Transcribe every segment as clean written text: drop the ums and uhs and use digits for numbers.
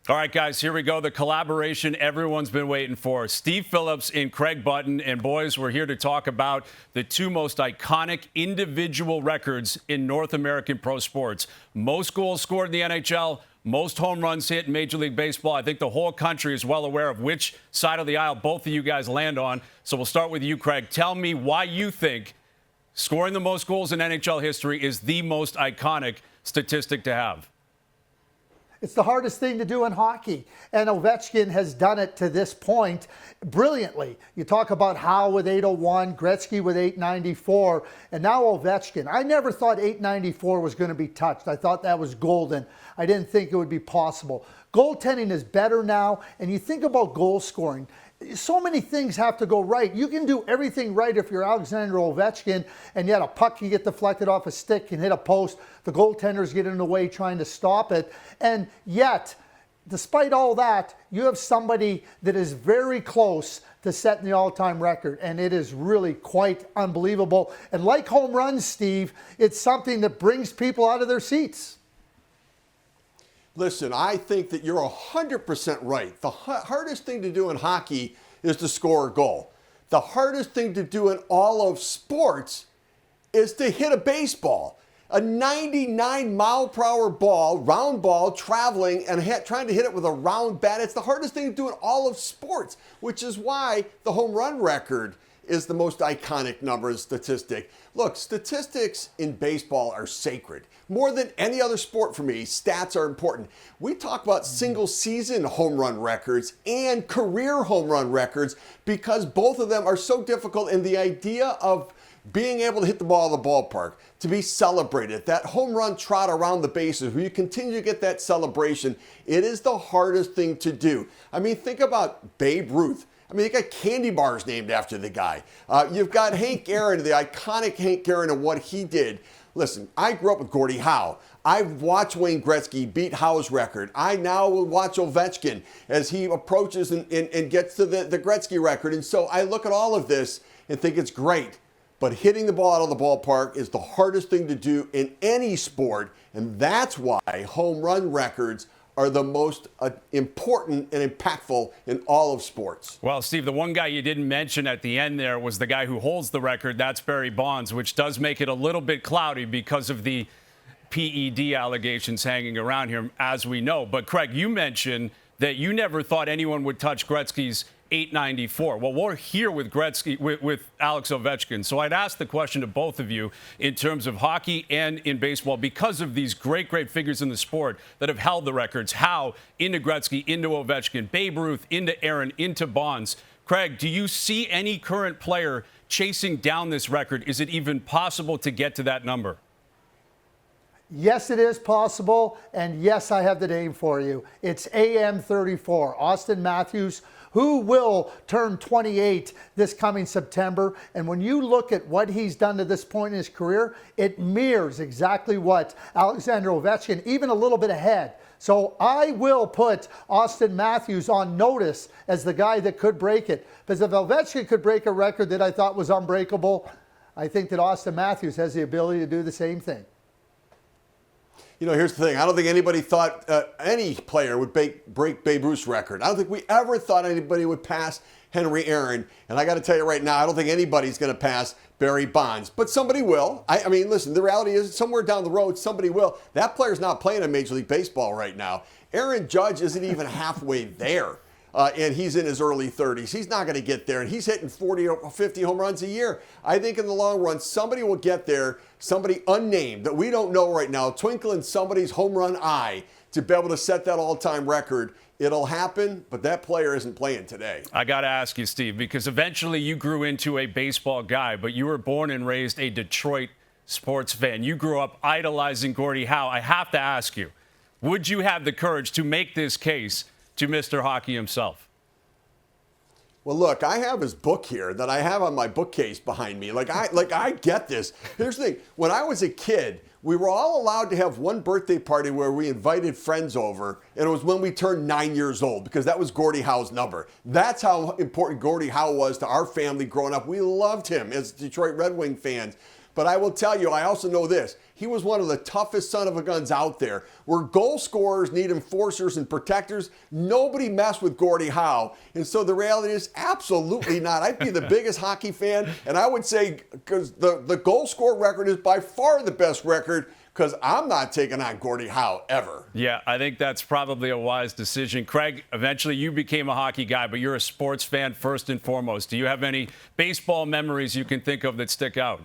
All right, guys, here we go. The collaboration everyone's been waiting for. Steve Phillips and Craig Button. And boys, we're here to talk about the two most iconic individual records in North American pro sports. Most goals scored in the NHL, most home runs hit in Major League Baseball. I think the whole country is well aware of which side of the aisle both of you guys land on. So we'll start with you, Craig. Tell me why you think scoring the most goals in NHL history is the most iconic statistic to have. It's the hardest thing to do in hockey, and Ovechkin has done it to this point brilliantly. You talk about Howe with 801, Gretzky with 894, and now Ovechkin. I never thought 894 was going to be touched. I thought that was golden. I didn't think it would be possible. Goaltending is better now, and you think about goal scoring. So many things have to go right. You can do everything right if you're Alexander Ovechkin, and yet a puck can get deflected off a stick and hit a post. The goaltenders get in the way trying to stop it. And yet, despite all that, you have somebody that is very close to setting the all-time record, and it is really quite unbelievable. And like home runs, Steve, it's something that brings people out of their seats. Listen, I think that you're 100% right. The hardest thing to do in hockey is to score a goal. The hardest thing to do in all of sports is to hit a baseball. A 99-mile-per-hour ball, round ball, traveling and trying to hit it with a round bat. It's the hardest thing to do in all of sports, which is why the home run record is the most iconic number statistic. Look, statistics in baseball are sacred. More than any other sport for me, stats are important. We talk about single-season home run records and career home run records because both of them are so difficult, and the idea of being able to hit the ball in the ballpark, to be celebrated, that home run trot around the bases where you continue to get that celebration, it is the hardest thing to do. I mean, think about Babe Ruth. I mean, they got candy bars named after the guy. You've got Hank Aaron, the iconic Hank Aaron, and what he did. Listen, I grew up with Gordie Howe. I've watched Wayne Gretzky beat Howe's record. I now will watch Ovechkin as he approaches and gets to the Gretzky record. And so I look at all of this and think it's great. But hitting the ball out of the ballpark is the hardest thing to do in any sport. And that's why home run records are the most important and impactful in all of sports. Well, Steve, the one guy you didn't mention at the end there was the guy who holds the record. That's Barry Bonds, which does make it a little bit cloudy because of the PED allegations hanging around here, as we know. But, Craig, you mentioned that you never thought anyone would touch Gretzky's 894. Well, we're here with Gretzky, with Alex Ovechkin. So I'd ask the question to both of you in terms of hockey and in baseball, because of these great figures in the sport that have held the records. Howe into Gretzky, into Ovechkin, Babe Ruth, into Aaron, into Bonds. Craig, do you see any current player chasing down this record? Is it even possible to get to that number? Yes, it is possible, and yes, I have the name for you. It's AM34, Austin Matthews, who will turn 28 this coming September. And when you look at what he's done to this point in his career, it mirrors exactly what Alexander Ovechkin, even a little bit ahead. So I will put Austin Matthews on notice as the guy that could break it. Because if Ovechkin could break a record that I thought was unbreakable, I think that Austin Matthews has the ability to do the same thing. You know, here's the thing. I don't think anybody thought any player would break Babe Ruth's record. I don't think we ever thought anybody would pass Henry Aaron. And I got to tell you right now, I don't think anybody's going to pass Barry Bonds. But somebody will. I mean, listen, the reality is somewhere down the road, somebody will. That player's not playing in Major League Baseball right now. Aaron Judge isn't even halfway there. And he's in his early 30s. He's not going to get there, and he's hitting 40 or 50 home runs a year. I think in the long run, somebody will get there, somebody unnamed that we don't know right now, twinkle in somebody's home run eye to be able to set that all-time record. It'll happen, but that player isn't playing today. I got to ask you, Steve, because eventually you grew into a baseball guy, but you were born and raised a Detroit sports fan. You grew up idolizing Gordie Howe. I have to ask you, would you have the courage to make this case to Mr. Hockey himself? Well, look, I have his book here that I have on my bookcase behind me. I get this. Here's the thing. When I was a kid, we were all allowed to have one birthday party where we invited friends over, and it was when we turned 9 years old, because that was Gordie Howe's number. That's how important Gordie Howe was to our family growing up. We loved him as Detroit Red Wing fans. But I will tell you, I also know this. He was one of the toughest son of a guns out there. Where goal scorers need enforcers and protectors, nobody messed with Gordie Howe. And so the reality is absolutely not. I'd be the biggest hockey fan, and I would say, because the goal score record is by far the best record, because I'm not taking on Gordie Howe ever. Yeah, I think that's probably a wise decision. Craig, eventually you became a hockey guy, but you're a sports fan first and foremost. Do you have any baseball memories you can think of that stick out?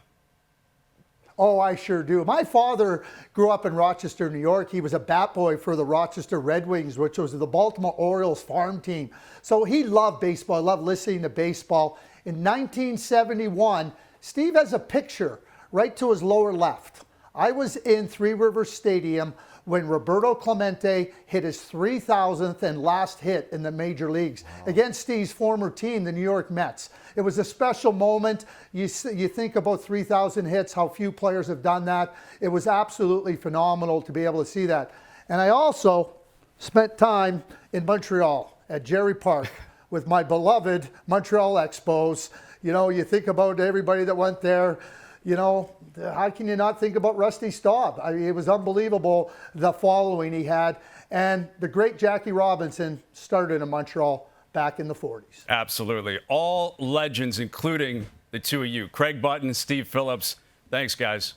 Oh, I sure do. My father grew up in Rochester, New York. He was a bat boy for the Rochester Red Wings, which was the Baltimore Orioles farm team. So he loved baseball, loved listening to baseball. In 1971, Steve has a picture right to his lower left. I was in Three Rivers Stadium when Roberto Clemente hit his 3,000th and last hit in the major leagues against Steve's former team, the New York Mets. It was a special moment. You think about 3,000 hits, how few players have done that. It was absolutely phenomenal to be able to see that. And I also spent time in Montreal at Jerry Park with my beloved Montreal Expos. You know, you think about everybody that went there. You know, how can you not think about Rusty Staub? I mean, it was unbelievable, the following he had. And the great Jackie Robinson started in Montreal back in the 40s. Absolutely. All legends, including the two of you, Craig Button, Steve Phillips. Thanks, guys.